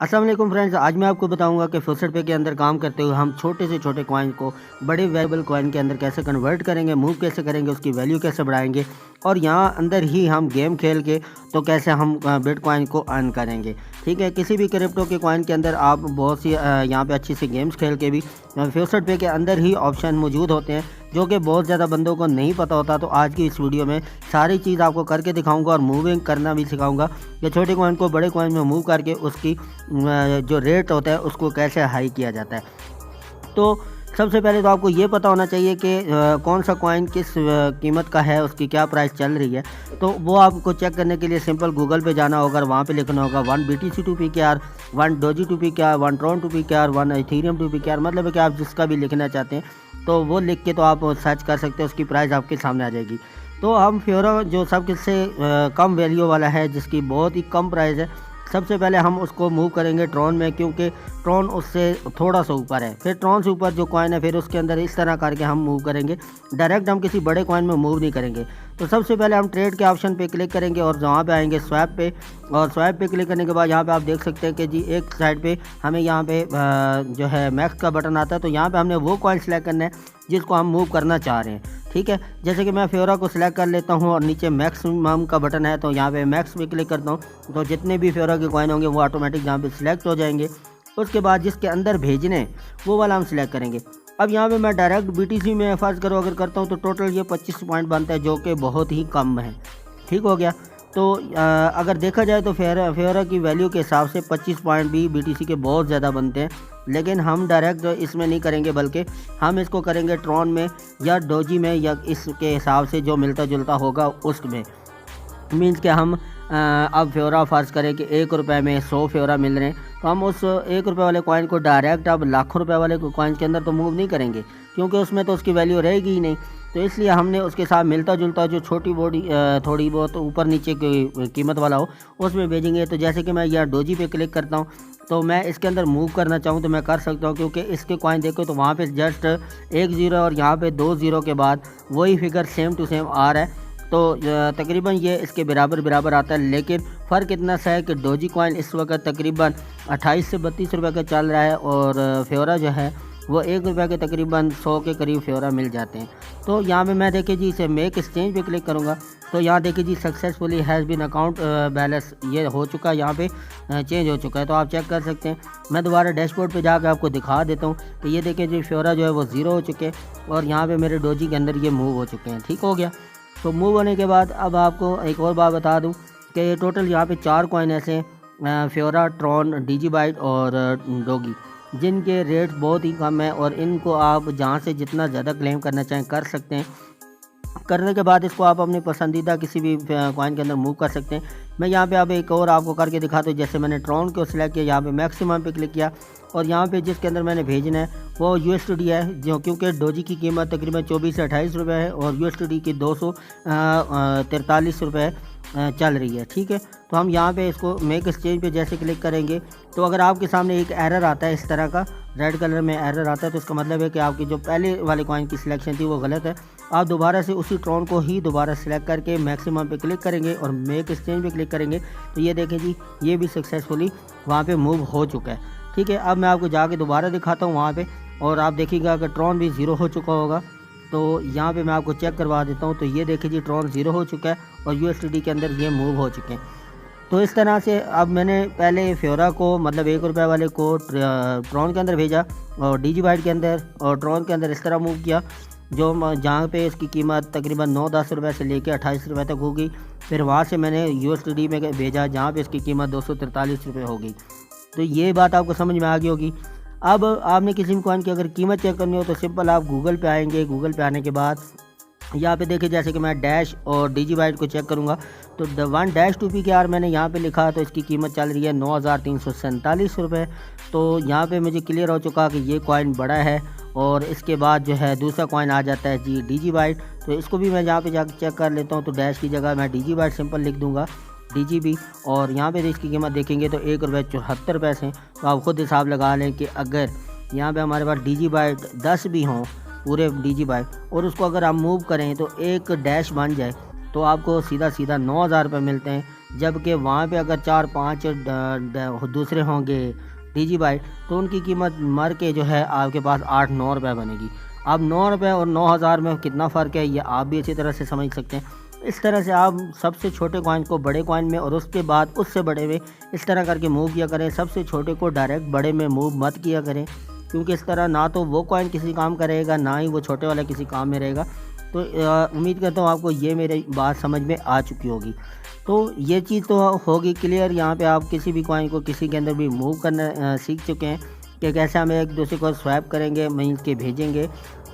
अस्सलाम वालेकुम फ्रेंड्स, आज मैं आपको बताऊंगा कि फ्यूचर पे के अंदर काम करते हुए हम छोटे से छोटे कॉइन को बड़े वैल्यूएबल कॉइन के अंदर कैसे कन्वर्ट करेंगे, मूव कैसे करेंगे, उसकी वैल्यू कैसे बढ़ाएंगे और यहाँ अंदर ही हम गेम खेल के तो कैसे हम बिटकॉइन को अर्न करेंगे। ठीक है, किसी भी क्रिप्टो के कॉइन के अंदर आप बहुत सी यहाँ पे अच्छी सी गेम्स खेल के भी फ्यूचर पे के अंदर ही ऑप्शन मौजूद होते हैं जो कि बहुत ज़्यादा बंदों को नहीं पता होता। तो आज की इस वीडियो में सारी चीज़ आपको करके दिखाऊंगा और मूविंग करना भी सिखाऊंगा कि छोटे कॉइन को बड़े कॉइन में मूव करके उसकी जो रेट होता है उसको कैसे हाई किया जाता है। तो सबसे पहले तो आपको ये पता होना चाहिए कि कौन सा कॉइन किस कीमत का है, उसकी क्या प्राइस चल रही है। तो वो आपको चेक करने के लिए सिंपल गूगल पे जाना होगा, वहाँ पे लिखना होगा 1 BTC to PKR, 1 Doge to PKR, 1 Tron to PKR, 1 Ethereum to PKR। मतलब है कि आप जिसका भी लिखना चाहते हैं तो वो लिख के तो आप सर्च कर सकते हैं, उसकी प्राइस आपके सामने आ जाएगी। तो हम फ्योरा जो सबसे कम वैल्यू वाला है, जिसकी बहुत ही कम प्राइस है, सबसे पहले हम उसको मूव करेंगे ट्रॉन में, क्योंकि ट्रॉन उससे थोड़ा सा ऊपर है। फिर ट्रॉन से ऊपर जो कॉइन है फिर उसके अंदर इस तरह करके हम मूव करेंगे। डायरेक्ट हम किसी बड़े कॉइन में मूव नहीं करेंगे। तो सबसे पहले हम ट्रेड के ऑप्शन पे क्लिक करेंगे और वहाँ पे आएंगे स्वैप पे, और स्वैप पे क्लिक करने के बाद यहाँ पे आप देख सकते हैं कि जी एक साइड पे हमें यहाँ पे जो है मैक्स का बटन आता है। तो यहाँ पे हमने वो कॉइन सेलेक्ट करना है जिसको हम मूव करना चाह रहे हैं। ठीक है, जैसे कि मैं फ्योरा को सिलेक्ट कर लेता हूँ और नीचे मैक्सिमम का बटन है, तो यहाँ पे मैक्स पे क्लिक करता हूँ। तो जितने भी फ्योरा के कॉइन होंगे वो ऑटोमेटिक यहाँ पे सिलेक्ट हो जाएंगे। उसके बाद जिसके अंदर भेजने वो वाला हम सिलेक्ट करेंगे। अब यहाँ पे मैं डायरेक्ट BTC में फ़र्ज़ करो अगर करता हूँ तो टोटल ये 25 पॉइंट बनता है, जो कि बहुत ही कम है। ठीक हो गया। तो अगर देखा जाए तो फ्योरा की वैल्यू के हिसाब से 25 पॉइंट भी BTC के बहुत ज़्यादा बनते हैं, लेकिन हम डायरेक्ट इसमें नहीं करेंगे, बल्कि हम इसको करेंगे ट्रॉन में या डोजी में, या इसके हिसाब से जो मिलता जुलता होगा उसमें। मीन्स कि हम अब फ्योरा फ़र्ज़ करें कि 1 रुपये में 100 फ्योरा मिल रहे हैं, तो हम उस 1 रुपये वाले कॉइन को डायरेक्ट अब लाखों रुपए वाले कॉइन के अंदर तो मूव नहीं करेंगे, क्योंकि उसमें तो उसकी वैल्यू रहेगी ही नहीं। तो इसलिए हमने उसके साथ मिलता जुलता जो छोटी बॉडी थोड़ी बहुत ऊपर नीचे की कीमत वाला हो उसमें भेजेंगे। तो जैसे कि मैं यहाँ डोजी पे क्लिक करता हूँ, तो मैं इसके अंदर मूव करना चाहूँ तो मैं कर सकता हूँ, क्योंकि इसके कॉइन देखो तो वहाँ पे जस्ट 1 ज़ीरो और यहाँ पे 2 ज़ीरो के बाद वही फिगर सेम टू सेम आ रहा है। तो तकरीबन ये इसके बराबर आता है, लेकिन फ़र्क इतना सा है कि डोजी कॉइन इस वक्त तकरीबन 28 से 32 रुपये का चल रहा है, और फ्योरा जो है वो 1 रुपये के तकरीबन 100 के करीब फ्योरा मिल जाते हैं। तो यहाँ पे मैं देखिए जी इसे मेक एक्सचेंज पे क्लिक करूँगा, तो यहाँ देखिए जी successfully has been account balance ये हो चुका है, यहाँ पे चेंज हो चुका है। तो आप चेक कर सकते हैं। मैं दोबारा डैशबोर्ड पे जाकर आपको दिखा देता हूँ। तो ये देखिए जी फ्योरा जो है वो 0 हो चुके हैं और यहाँ पे मेरे डोजी के अंदर ये मूव हो चुके हैं। ठीक हो गया। तो मूव होने के बाद अब आपको एक और बात बता दूं कि टोटल यहाँ पे 4 कॉइन ऐसे हैं, फ्योरा, ट्रॉन, डिजीबाइट और डोगी, जिनके रेट बहुत ही कम है और इनको आप जहाँ से जितना ज़्यादा क्लेम करना चाहें कर सकते हैं। करने के बाद इसको आप अपने पसंदीदा किसी भी कॉइन के अंदर मूव कर सकते हैं। मैं यहाँ पे अब एक और आपको करके दिखाता हूँ। जैसे मैंने ट्रॉन को सिलेक्ट किया, यहाँ पे मैक्सिमम पे क्लिक किया और यहाँ पे जिसके अंदर मैंने भेजना है वो USD है, जो क्योंकि डोजी की कीमत तकरीबन 24 से 28 रुपये है और USD की 243 रुपये चल रही है। ठीक है, तो हम यहाँ पे इसको मेक एक्सचेंज पे जैसे क्लिक करेंगे तो अगर आपके सामने एक एरर आता है, इस तरह का रेड कलर में एरर आता है, तो इसका मतलब है कि आपकी जो पहले वाले कॉइन की सिलेक्शन थी वो गलत है। आप दोबारा से उसी ट्रॉन को ही दोबारा सेलेक्ट करके मैक्सिमम पे क्लिक करेंगे और मेक एक्सचेंज पे क्लिक करेंगे, तो ये देखें जी ये भी सक्सेसफुली वहाँ पे मूव हो चुका है। ठीक है, अब मैं आपको जाके दोबारा दिखाता हूँ वहाँ पे, और आप देखिएगा कि ट्रॉन भी 0 हो चुका होगा। तो यहाँ पे मैं आपको चेक करवा देता हूँ। तो ये देखिए जी ट्रॉन 0 हो चुका है और USD के अंदर ये मूव हो चुके हैं। तो इस तरह से अब मैंने पहले फ्योरा को मतलब 1 रुपये वाले को ट्रॉन के अंदर भेजा और डिजीबाइट के अंदर और ट्रॉन के अंदर इस तरह मूव किया, जो जहाँ पे इसकी कीमत तकरीबन 9-10 रुपये से लेकर 28 रुपये तक हो गई। फिर वहाँ से मैंने USD में भेजा जहाँ पे इसकी कीमत 243 रुपये हो गई। तो ये बात आपको समझ में आ गई होगी। अब आपने किसी भी कॉइन की अगर कीमत चेक करनी हो तो सिंपल आप गूगल पे आएंगे। गूगल पे आने के बाद यहाँ पे देखिए जैसे कि मैं डैश और डिजीबाइट को चेक करूँगा तो 1 डैश टू PKR मैंने यहाँ पे लिखा, तो इसकी कीमत चल रही है 9,347 रुपये। तो यहाँ पे मुझे क्लियर हो चुका कि ये कॉइन बड़ा है। और इसके बाद जो है दूसरा कॉइन आ जाता है जी डिजीबाइट, तो इसको भी मैं यहाँ पे जाकर चेक कर लेता हूँ। तो डैश की जगह मैं डिजीबाइट सिंपल लिख दूँगा, DGB, और यहाँ पे इसकी कीमत देखेंगे तो 1 रुपये 74 पैसे। तो आप खुद हिसाब लगा लें कि अगर यहाँ पे हमारे पास डिजीबाइट 10 भी हों पूरे डिजीबाइट और उसको अगर हम मूव करें तो एक डैश बन जाए तो आपको सीधा 9,000 रुपये मिलते हैं, जबकि वहाँ पे अगर 4-5 दूसरे होंगे डीजी बाइट तो उनकी कीमत मर के जो है आपके पास 8-9 रुपये बनेगी। अब 9 रुपये और 9000 में कितना फ़र्क है ये आप भी अच्छी तरह से समझ सकते हैं। इस तरह से आप सबसे छोटे कॉइन को बड़े कॉइन में और उसके बाद उससे बड़े में इस तरह करके मूव किया करें। सबसे छोटे को डायरेक्ट बड़े में मूव मत किया करें, क्योंकि इस तरह ना तो वो कॉइन किसी काम का रहेगा, ना ही वो छोटे वाला किसी काम में रहेगा। तो उम्मीद करता हूँ आपको ये मेरी बात समझ में आ चुकी होगी। तो ये चीज़ तो होगी क्लियर। यहाँ पे आप किसी भी कॉइन को किसी के अंदर भी मूव करना सीख चुके हैं कि कैसे हम एक दूसरे को स्वैप करेंगे, मीन्स के भेजेंगे।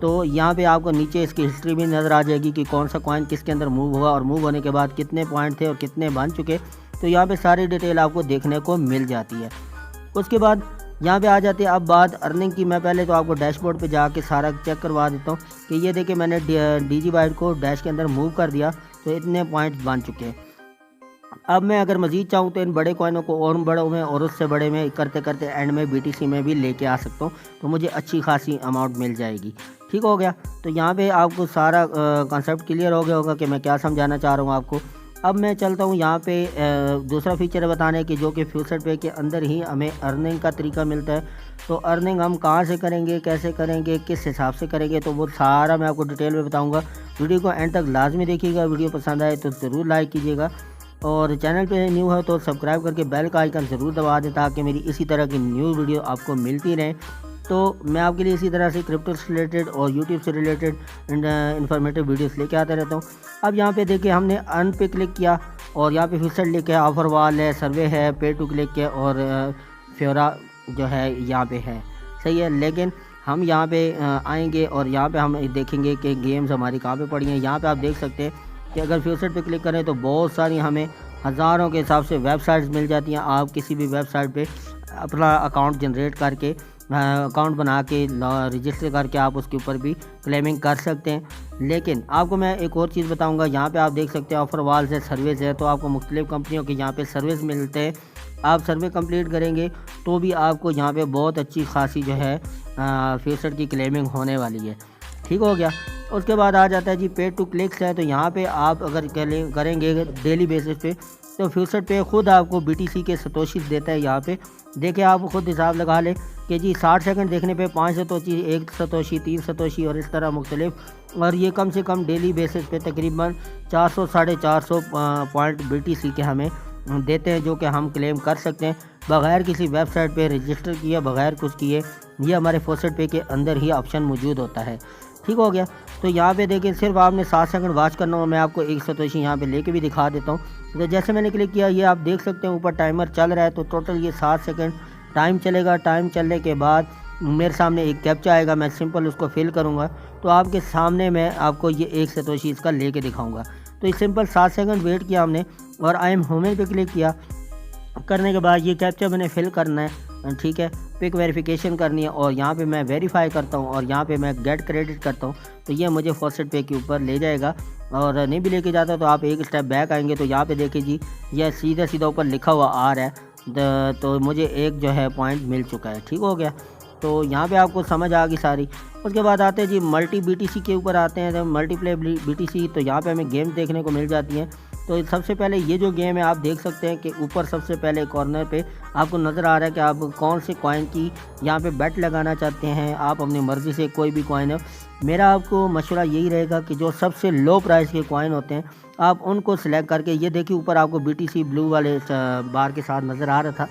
तो यहाँ पे आपको नीचे इसकी हिस्ट्री भी नज़र आ जाएगी कि कौन सा कॉइन किसके अंदर मूव हुआ और मूव होने के बाद कितने पॉइंट थे और कितने बन चुके। तो यहाँ पे सारी डिटेल आपको देखने को मिल जाती है। उसके बाद यहाँ पे आ जाती है अब बात अर्निंग की। मैं पहले तो आपको डैशबोर्ड पे जाके सारा चेक करवा देता हूँ कि ये देखिए मैंने डीजी बाइट को डैश के अंदर मूव कर दिया तो इतने पॉइंट बन चुके हैं। अब मैं अगर मज़ीद चाहूँ तो इन बड़े कॉइनों को और बड़ों में और उससे बड़े में करते करते एंड में बीटीसी में भी लेके आ सकता हूँ, तो मुझे अच्छी खासी अमाउंट मिल जाएगी। ठीक हो गया। तो यहाँ पे आपको सारा कॉन्सेप्ट क्लियर हो गया होगा कि मैं क्या समझाना चाह रहा हूँ आपको। अब मैं चलता हूँ यहाँ पे दूसरा फीचर बताने की, जो कि फ्यूचर पे के अंदर ही हमें अर्निंग का तरीका मिलता है। तो अर्निंग हम कहाँ से करेंगे, कैसे करेंगे, किस हिसाब से करेंगे, तो वो सारा मैं आपको डिटेल में बताऊँगा। वीडियो को एंड तक लाजमी देखिएगा। वीडियो पसंद आए तो ज़रूर लाइक कीजिएगा और चैनल पे न्यू है तो सब्सक्राइब करके बेल का आइकन ज़रूर दबा दें ताकि मेरी इसी तरह की न्यू वीडियो आपको मिलती रहे। तो मैं आपके लिए इसी तरह से क्रिप्टो से रिलेटेड और यूट्यूब से रिलेटेड इन्फॉर्मेटिव वीडियोस लेके आता रहता हूँ। अब यहाँ पे देखिए हमने अर्न पे क्लिक किया और यहाँ पे फ्यूचर लिखा है, ऑफर वाल है, सर्वे है, पे टू क्लिक है और फ्योरा जो है यहाँ पे है। सही है। लेकिन हम यहाँ पे आएंगे और यहाँ पे हम देखेंगे कि गेम्स हमारी कहाँ पे पड़ी हैं। यहाँ पे आप देख सकते हैं कि अगर फ्यूचर पे क्लिक करें तो बहुत सारी हमें हज़ारों के हिसाब से वेबसाइट्स मिल जाती हैं। आप किसी भी वेबसाइट पे अपना अकाउंट जनरेट करके अकाउंट बना के रजिस्टर करके आप उसके ऊपर भी क्लेमिंग कर सकते हैं। लेकिन आपको मैं एक और चीज़ बताऊंगा। यहाँ पे आप देख सकते हैं ऑफर वाल से सर्विस है, तो आपको मुख्तलिफ़ कंपनियों के यहाँ पे सर्विस मिलते हैं। आप सर्वे कंप्लीट करेंगे तो भी आपको यहाँ पे बहुत अच्छी खासी जो है फ्यूचर की क्लेमिंग होने वाली है। ठीक हो गया। उसके बाद आ जाता है जी पे टू क्लिक्स है। तो यहाँ पे आप अगर करेंगे डेली बेसिस पे तो फ्यूचर पे ख़ुद आपको बीटीसी के सतोशीज देता है। यहाँ पे देखिए आप खुद हिसाब लगा लें कि जी 60 सेकंड देखने पे 5 सतोशी, 1 सतोशी, 3 सतोशी और इस तरह मुख्तलिफ। और ये कम से कम डेली बेसिस पे तकरीबन 400 साढ़े 400 पॉइंट बीटीसी के हमें देते हैं, जो कि हम क्लेम कर सकते हैं बग़ैर किसी वेबसाइट पे रजिस्टर किए, बग़ैर कुछ किए। ये हमारे फ्यूचर पे के अंदर ही ऑप्शन मौजूद होता है। ठीक हो गया। तो यहाँ पे देखिए सिर्फ आपने 7 सेकंड वॉच करना हो। मैं आपको 1 सतोशी यहाँ पे लेके भी दिखा देता हूँ। तो जैसे मैंने क्लिक किया ये आप देख सकते हैं ऊपर टाइमर चल रहा है। तो टोटल ये 7 सेकंड टाइम चलेगा। टाइम चलने के बाद मेरे सामने एक कैप्चा आएगा, मैं सिंपल उसको फिल करूँगा तो आपके सामने मैं आपको ये 1 सतोशी इसका लेके दिखाऊँगा। तो ये सिंपल 7 सेकंड वेट किया हमने और आई एम होम पे क्लिक किया। करने के बाद ये कैप्चा मैंने फिल करना है, ठीक है, पिक वेरिफिकेशन करनी है और यहाँ पे मैं वेरीफाई करता हूँ और यहाँ पे मैं गेट क्रेडिट करता हूँ। तो ये मुझे फर्स्ट पे के ऊपर ले जाएगा। और नहीं भी लेके जाता तो आप एक स्टेप बैक आएंगे तो यहाँ पे देखिए जी यह सीधा सीधा ऊपर लिखा हुआ आ रहा है। तो मुझे एक जो है पॉइंट मिल चुका है। ठीक हो गया। तो यहाँ पे आपको समझ आ गई सारी। उसके बाद आते हैं जी मल्टी बीटीसी के ऊपर आते हैं। तो मल्टीप्लेयर बीटीसी, तो यहाँ पे हमें गेम देखने को मिल जाती हैं। तो सबसे पहले ये जो गेम है आप देख सकते हैं कि ऊपर सबसे पहले कॉर्नर पे आपको नज़र आ रहा है कि आप कौन से कॉइन की यहाँ पे बेट लगाना चाहते हैं। आप अपनी मर्ज़ी से कोई भी कॉइन है। मेरा आपको मशवरा यही रहेगा कि जो सबसे लो प्राइस के कॉइन होते हैं आप उनको सिलेक्ट करके, ये देखिए ऊपर आपको बीटीसी ब्लू वाले बार के साथ नज़र आ रहा था,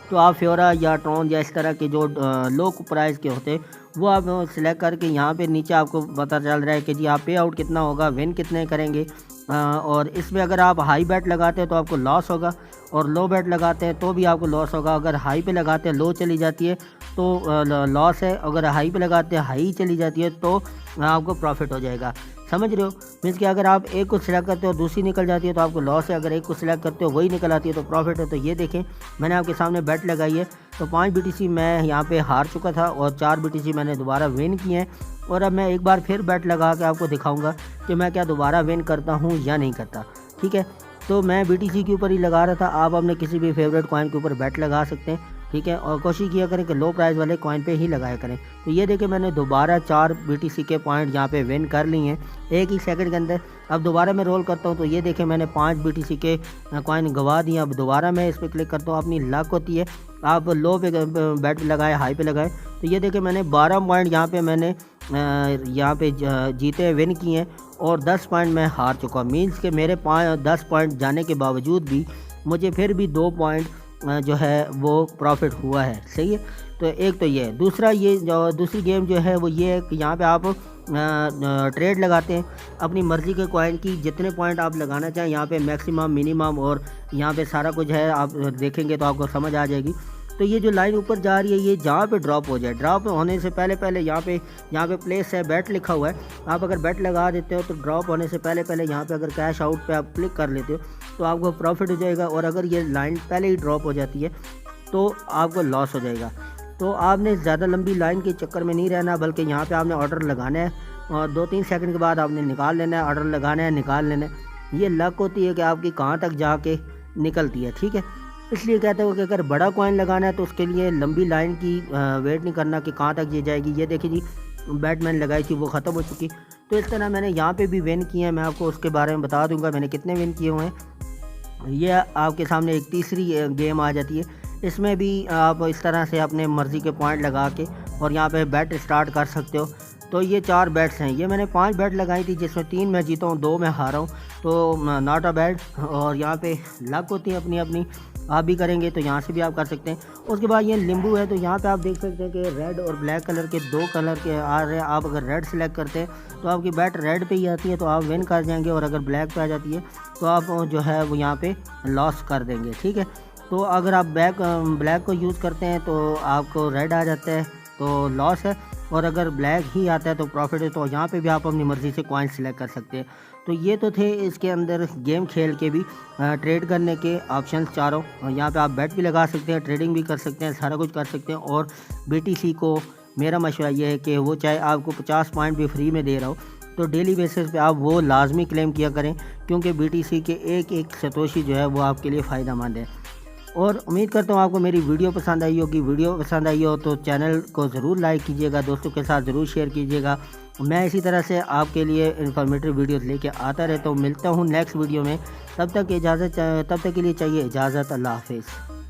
तो आप फ्योरा या ट्रॉन या इस तरह के जो लो प्राइस के होते हैं वो आप सिलेक्ट करके यहाँ पे नीचे आपको पता चल रहा है कि जी आप पे आउट कितना होगा, विन कितने करेंगे। और इसमें अगर आप हाई बैट लगाते हैं तो आपको लॉस होगा और लो बैट लगाते हैं तो भी आपको लॉस होगा। अगर हाई पे लगाते हैं लो चली जाती है तो लॉस है, अगर हाई पे लगाते हैं हाई चली जाती है तो आपको प्रॉफिट हो जाएगा। समझ रहे हो? मीन्स कि अगर आप एक को सिलेक्ट करते हो दूसरी निकल जाती है तो आपको लॉस है, अगर एक को सिलेक्ट करते हो वही निकल आती है तो प्रॉफिट है। तो ये देखें मैंने आपके सामने बैट लगाई है तो 5 बीटीसी मैं यहाँ पे हार चुका था और 4 बीटीसी मैंने दोबारा विन किए हैं। और अब मैं एक बार फिर बैट लगा के आपको दिखाऊंगा कि मैं क्या दोबारा विन करता हूँ या नहीं करता। ठीक है। तो मैं बीटीसी के ऊपर ही लगा रहा था। आप अपने किसी भी फेवरेट कॉइन के ऊपर बैट लगा सकते हैं। ठीक है, और कोशिश किया करें कि लो प्राइस वाले कॉइन पे ही लगाया करें। तो ये देखिए मैंने दोबारा 4 BTC के पॉइंट यहाँ पे विन कर लिए हैं एक ही सेकंड के अंदर। अब दोबारा मैं रोल करता हूँ तो ये देखिए मैंने 5 BTC के कॉइन गवा दिए। अब दोबारा मैं इस पर क्लिक करता हूँ, अपनी लक होती है, आप लो पे बैट पे लगाए, हाई पे लगाए, तो ये देखिए मैंने 12 पॉइंट यहाँ पे मैंने यहाँ पे जीते विन किए हैं और 10 पॉइंट मैं हार चुका। मीन्स कि मेरे 10 पॉइंट जाने के बावजूद भी मुझे फिर भी 2 पॉइंट जो है वो प्रॉफिट हुआ है। सही है, तो एक तो ये है। दूसरा ये जो दूसरी गेम जो है वो ये है कि यहाँ पे आप ट्रेड लगाते हैं अपनी मर्ज़ी के कॉइन की, जितने पॉइंट आप लगाना चाहें यहाँ पे मैक्सिमम मिनिमम और यहाँ पे सारा कुछ है, आप देखेंगे तो आपको समझ आ जाएगी। तो ये जो लाइन ऊपर जा रही है ये जहाँ पे ड्रॉप हो जाए, ड्रॉप होने से पहले यहाँ पे प्लेस है, बैट लिखा हुआ है, आप अगर बैट लगा देते हो तो ड्रॉप होने से पहले यहाँ पे अगर कैश आउट पे आप क्लिक कर लेते हो तो आपको प्रॉफिट हो जाएगा। और अगर ये लाइन पहले ही ड्रॉप हो जाती है तो आपको लॉस हो जाएगा। तो आपने ज़्यादा लंबी लाइन के चक्कर में नहीं रहना, बल्कि यहाँ पे आपने ऑर्डर लगाना है और 2-3 सेकंड के बाद आपने निकाल लेना है, ऑर्डर लगाना है, निकाल लेना है। ये लक होती है कि आपकी कहाँ तक जाके निकलती है। ठीक है, इसलिए कहते हो कि अगर बड़ा कॉइन लगाना है तो उसके लिए लंबी लाइन की वेट नहीं करना कि कहाँ तक ये जाएगी। ये देखिए जी बैटमैन लगाई थी वो ख़त्म हो चुकी। तो इस तरह मैंने यहाँ पे भी विन किए हैं, मैं आपको उसके बारे में बता दूंगा मैंने कितने विन किए हुए हैं। ये आपके सामने एक तीसरी गेम आ जाती है, इसमें भी आप इस तरह से अपने मर्ज़ी के पॉइंट लगा के और यहाँ पे बैट स्टार्ट कर सकते हो। तो ये 4 बैट्स हैं, ये मैंने 5 बैट लगाई थी जिसमें 3 मैं जीता हूँ, 2 मैं हारा हूँ, तो नॉट अ बैड। और यहाँ पे लक होती है अपनी अपनी, आप भी करेंगे तो यहाँ से भी आप कर सकते हैं। उसके बाद ये नींबू है, तो यहाँ पे आप देख सकते हैं कि रेड और ब्लैक कलर के 2 कलर के आ रहे हैं। आप अगर रेड सेलेक्ट करते हैं तो आपकी बैट रेड पे ही आती है तो आप विन कर जाएंगे, और अगर ब्लैक पे आ जाती है तो आप जो है वो यहाँ पे लॉस कर देंगे। ठीक है, तो अगर आप ब्लैक को यूज़ करते हैं तो आपको रेड आ जाता है तो लॉस है, और अगर ब्लैक ही आता है तो प्रॉफिट है। तो यहाँ पे भी आप अपनी मर्ज़ी से कॉइन सिलेक्ट कर सकते हैं। तो ये तो थे इसके अंदर गेम खेल के भी ट्रेड करने के ऑप्शन चारों। यहाँ पे आप बैट भी लगा सकते हैं, ट्रेडिंग भी कर सकते हैं, सारा कुछ कर सकते हैं। और BTC को मेरा मशवरा ये है कि वो चाहे आपको 50 पॉइंट भी फ्री में दे रहा हो तो डेली बेसिस पे आप वो लाजमी क्लेम किया करें, क्योंकि BTC के एक सतोशी जो है वो आपके लिए फ़ायदेमंद है। और उम्मीद करता हूँ आपको मेरी वीडियो पसंद आई होगी। वीडियो पसंद आई हो तो चैनल को ज़रूर लाइक कीजिएगा, दोस्तों के साथ ज़रूर शेयर कीजिएगा। मैं इसी तरह से आपके लिए इन्फॉर्मेटिव वीडियोस लेके आता रहता हूँ। मिलता हूँ नेक्स्ट वीडियो में, तब तक के लिए चाहिए इजाज़त। अल्लाह हाफिज़।